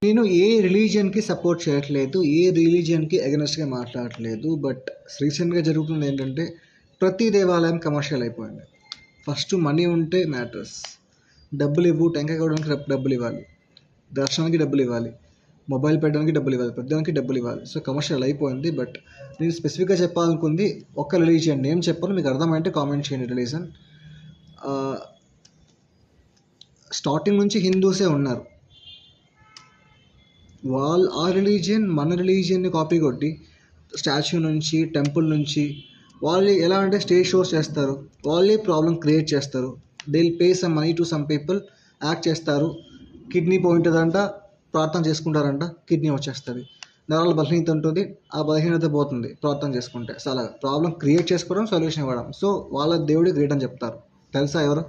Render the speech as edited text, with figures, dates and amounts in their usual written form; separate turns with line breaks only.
నేను ఏ రిలీజియన్కి సపోర్ట్ చేయట్లేదు, ఏ రిలీజియన్కి అగెనెస్ట్గా మాట్లాడట్లేదు. బట్ రీసెంట్గా జరుగుతుంది ఏంటంటే ప్రతి దేవాలయం కమర్షియల్ అయిపోయింది. ఫస్ట్ మనీ ఉంటే మ్యాటర్స్. డబ్బులు ఇవ్వు, టెంకాయ కొట్టడానికి డబ్బులు ఇవ్వాలి, దర్శనానికి డబ్బులు ఇవ్వాలి, మొబైల్ పెట్టడానికి డబ్బులు ఇవ్వాలి, పెద్దదానికి డబ్బులు ఇవ్వాలి. సో కమర్షియల్ అయిపోయింది. బట్ నేను స్పెసిఫిక్గా చెప్పాలనుకుంది ఒక్క రిలీజియన్ నేమ్ చెప్పను, మీకు అర్థమైంటే కామెంట్ చేయండి. రిలీజన్ స్టార్టింగ్ నుంచి హిందూసే ఉన్నారు. ఆ రిలీజియన్ మన రిలీజియన్ని కాపీ కొట్టి స్టాచ్యూ నుంచి, టెంపుల్ నుంచి వాళ్ళు ఎలా అంటే స్టేజ్ షోస్ చేస్తారు, వాళ్ళే ప్రాబ్లం క్రియేట్ చేస్తారు. They will pay some money to some people, act చేస్తారు. కిడ్నీ పోయింటుందంట, ప్రార్థన చేసుకుంటారంట, కిడ్నీ వచ్చేస్తుంది. నరాల బలహీనత ఉంటుంది, ఆ బలహీనత పోతుంది ప్రార్థన చేసుకుంటే. సో అలా ప్రాబ్లం క్రియేట్ చేసుకోవడం, సొల్యూషన్ ఇవ్వడం. సో వాళ్ళ దేవుడే గ్రేట్ అని చెప్తారు. తెలుసా ఎవరు?